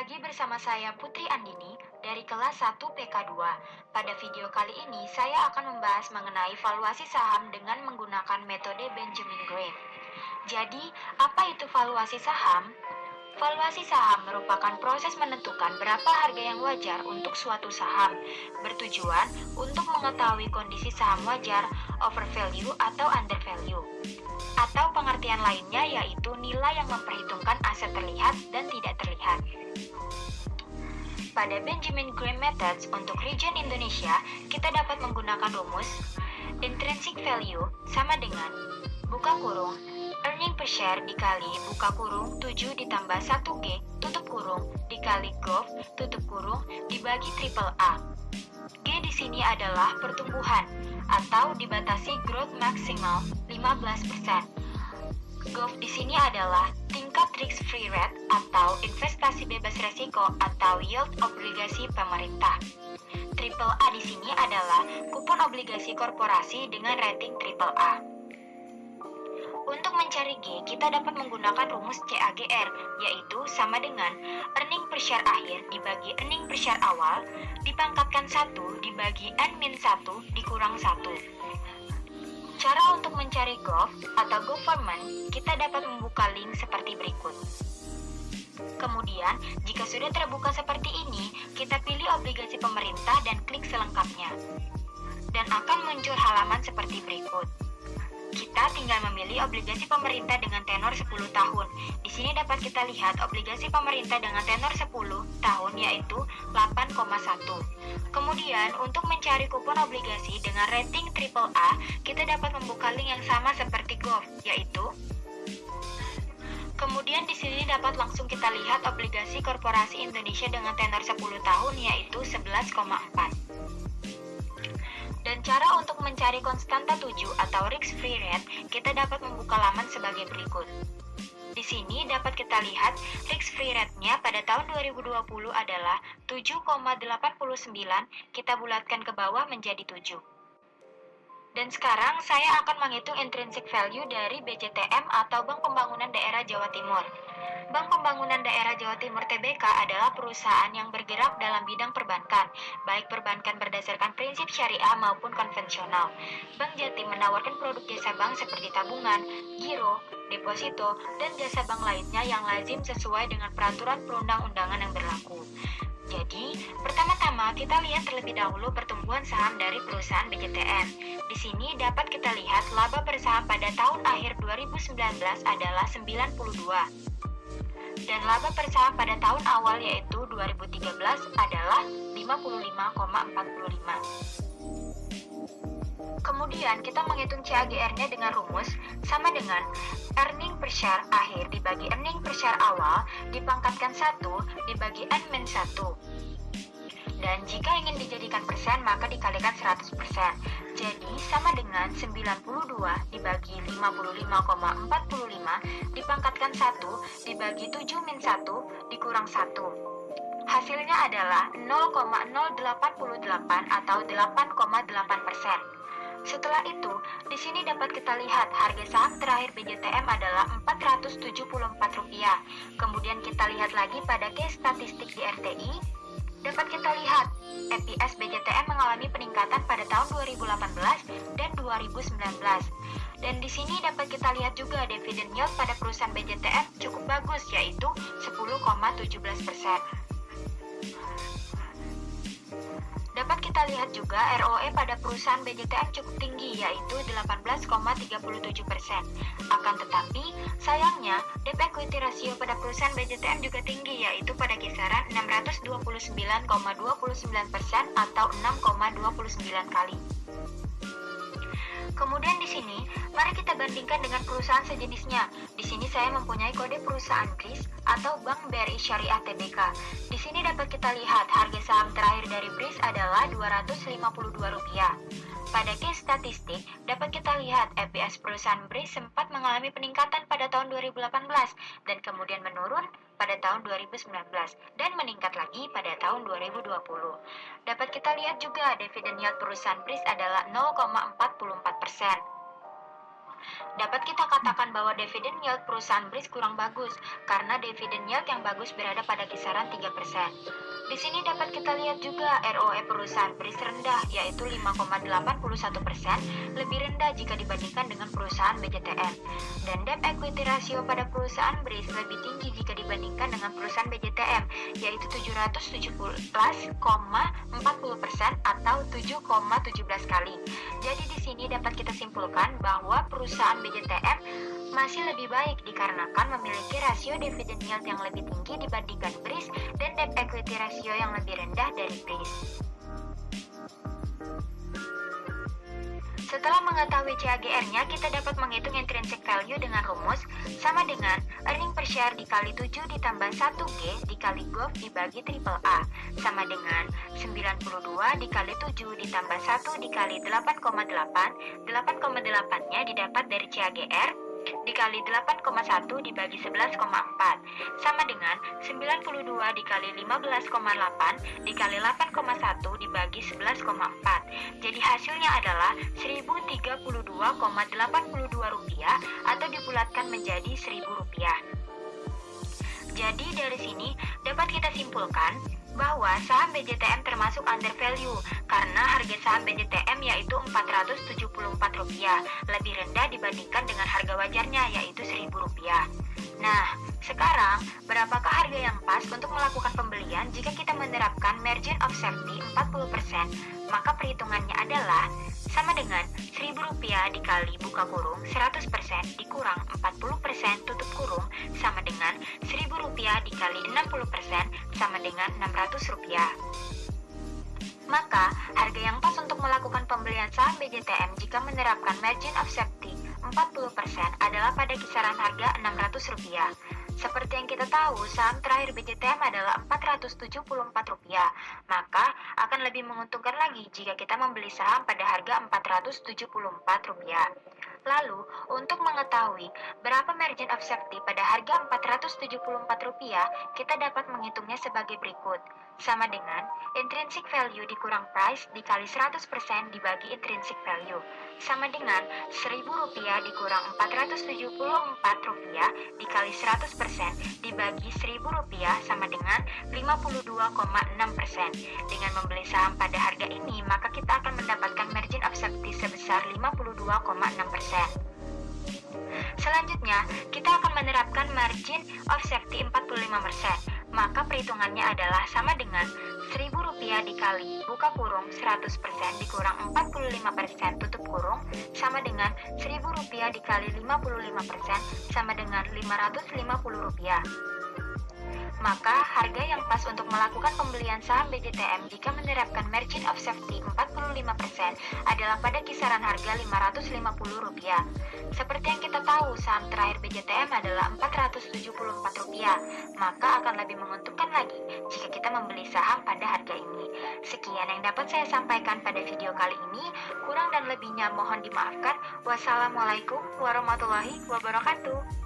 lagi bersama saya Putri Andini dari kelas 1 PK2. Pada video kali ini saya akan membahas mengenai valuasi saham dengan menggunakan metode Benjamin Graham. Jadi, apa itu valuasi saham? Valuasi saham merupakan proses menentukan berapa harga yang wajar untuk suatu saham, bertujuan untuk mengetahui kondisi saham wajar, overvalue atau undervalue. Atau pengertian lainnya yaitu nilai yang memperhitungkan aset terlihat dan tidak terlihat. Pada Benjamin Graham Methods untuk region Indonesia, kita dapat menggunakan rumus intrinsic value sama dengan buka kurung earning per share dikali buka kurung 7 ditambah 1G tutup kurung dikali growth tutup kurung dibagi triple A. G di sini adalah pertumbuhan atau dibatasi growth maksimal 15%. Growth di sini adalah tingkat risk-free rate atau investasi bebas resiko atau yield obligasi pemerintah. Triple A di sini adalah kupon obligasi korporasi dengan rating triple A. Untuk mencari G, kita dapat menggunakan rumus CAGR, yaitu sama dengan earning per share akhir dibagi earning per share awal, dipangkatkan 1 dibagi N-1 dikurang 1. Cara untuk mencari GOV atau government, kita dapat membuka link seperti berikut. Kemudian, jika sudah terbuka seperti ini, kita pilih obligasi pemerintah dan klik selengkapnya. Dan akan muncul halaman seperti berikut. Kita tinggal memilih obligasi pemerintah dengan tenor 10 tahun. Di sini dapat kita lihat obligasi pemerintah dengan tenor 10 tahun yaitu 8,1. Kemudian, untuk mencari kupon obligasi dengan rating triple A, kita dapat membuka link yang sama seperti GOV, yaitu kemudian di sini dapat langsung kita lihat obligasi korporasi Indonesia dengan tenor 10 tahun yaitu 11,4. Dan cara untuk mencari konstanta 7 atau risk-free rate, kita dapat membuka laman sebagai berikut. Di sini dapat kita lihat risk-free rate-nya pada tahun 2020 adalah 7,89, kita bulatkan ke bawah menjadi 7. Dan sekarang saya akan menghitung intrinsic value dari BCTM atau Bank Pembangunan Daerah Jawa Timur. Bank Pembangunan Daerah Jawa Timur (TBK) adalah perusahaan yang bergerak dalam bidang perbankan, baik perbankan berdasarkan prinsip syariah maupun konvensional. Bank Jatim menawarkan produk jasa bank seperti tabungan, giro, deposito, dan jasa bank lainnya yang lazim sesuai dengan peraturan perundang-undangan yang berlaku. Jadi, pertama-tama kita lihat terlebih dahulu pertumbuhan saham dari perusahaan BCTM. Di sini dapat kita lihat laba per saham pada tahun akhir 2019 adalah 92. Dan laba per saham pada tahun awal yaitu 2013 adalah 55,45. Kemudian kita menghitung CAGR-nya dengan rumus sama dengan earning per share akhir dibagi earning per share awal dipangkatkan 1 dibagi N-1. Dan jika ingin dijadikan persen maka dikalikan 100%. Jadi sama dengan 92 dibagi 55,45 dipangkatkan 1 dibagi 7-1 dikurang 1. Hasilnya adalah 0,088 atau 8,8%. Setelah itu, di sini dapat kita lihat harga saham terakhir BJTM adalah Rp474. Kemudian kita lihat lagi pada case statistik di RTI, dapat kita lihat EPS BJTM mengalami peningkatan pada tahun 2018 dan 2019. Dan di sini dapat kita lihat juga dividend yield pada perusahaan BJTM cukup bagus yaitu 10,17%. Dapat kita lihat juga ROE pada perusahaan BJTM cukup tinggi yaitu 18,37%. Akan tetapi, sayangnya debt equity ratio pada perusahaan BJTM juga tinggi yaitu pada kisaran 629,29% atau 6,29 kali. Kemudian di sini, mari kita bandingkan dengan perusahaan sejenisnya. Di sini saya mempunyai kode perusahaan BRIS atau Bank BRI Syariah TBK. Di sini dapat kita lihat harga saham terakhir dari BRIS adalah Rp252. Pada case statistik, dapat kita lihat EPS perusahaan BRIS sempat mengalami peningkatan pada tahun 2018 dan kemudian menurun pada tahun 2019 dan meningkat lagi pada tahun 2020. Dapat kita lihat juga dividen yield perusahaan BRIS adalah 0,44%. Dapat kita katakan bahwa dividend yield perusahaan BRIS kurang bagus, karena dividend yield yang bagus berada pada kisaran 3%. Di sini dapat kita lihat juga ROE perusahaan BRIS rendah, yaitu 5,81%, lebih rendah jika dibandingkan dengan perusahaan BJTM. Dan debt equity ratio pada perusahaan BRIS lebih tinggi jika dibandingkan dengan perusahaan BJTM, yaitu 717,40% atau 7,17 kali. Jadi di sini dapat kita simpulkan bahwa perusahaan BJTM masih lebih baik dikarenakan memiliki rasio dividend yield yang lebih tinggi dibandingkan BRIS dan debt equity ratio yang lebih rendah dari BRIS. Setelah mengetahui CAGR-nya, kita dapat menghitung intrinsic value dengan rumus sama dengan earning per share dikali 7 ditambah 1G dikali GOV dibagi triple A, sama dengan 92 dikali 7 ditambah 1 dikali 8,8, 8,8-nya didapat dari CAGR, dikali 8,1 dibagi 11,4, sama dengan 92 dikali 15,8 dikali 8,1 dibagi 11,4. Jadi hasilnya adalah 1032,82 rupiah atau dibulatkan menjadi 1000 rupiah. Jadi dari sini dapat kita simpulkan bahwa saham BJTM termasuk under value karena harga saham BJTM yaitu Rp474, lebih rendah dibandingkan dengan harga wajarnya yaitu Rp1000. Nah, sekarang berapakah harga yang pas untuk melakukan pembelian jika kita menerapkan margin of safety 40%? Maka perhitungannya adalah sama dengan Rp1000 dikali buka kurung 100% dikurang 40% tutup kurung sama dengan Rp1000 dikali 60% sama dengan Rp600. Maka harga yang pas untuk melakukan pembelian saham BJTM jika menerapkan margin of safety 40% adalah pada kisaran harga Rp600. Seperti yang kita tahu, saham terakhir BJTM adalah Rp474, maka akan lebih menguntungkan lagi jika kita membeli saham pada harga Rp474. Lalu, untuk mengetahui berapa margin of safety pada harga Rp474, kita dapat menghitungnya sebagai berikut. Sama dengan intrinsic value dikurang price dikali 100% dibagi intrinsic value. Sama dengan Rp1000 dikurang Rp474 dikali 100% dibagi Rp1000 sama dengan 52,6%. Dengan membeli saham pada harga ini, maka kita akan mendapatkan margin of safety sebesar 52,6%. Selanjutnya, kita akan menerapkan margin of safety 45%. Maka perhitungannya adalah sama dengan Rp1000 dikali buka kurung 100% dikurang 45% tutup kurung sama dengan Rp1000 dikali 55% sama dengan Rp550. Maka harga yang pas untuk melakukan pembelian saham BJTM jika menerapkan margin of safety 45% adalah pada kisaran harga Rp550. Seperti yang kita tahu, saham terakhir BJTM adalah Rp474, maka akan lebih menguntungkan lagi jika kita membeli saham pada harga ini. Sekian yang dapat saya sampaikan pada video kali ini, kurang dan lebihnya mohon dimaafkan. Wassalamualaikum warahmatullahi wabarakatuh.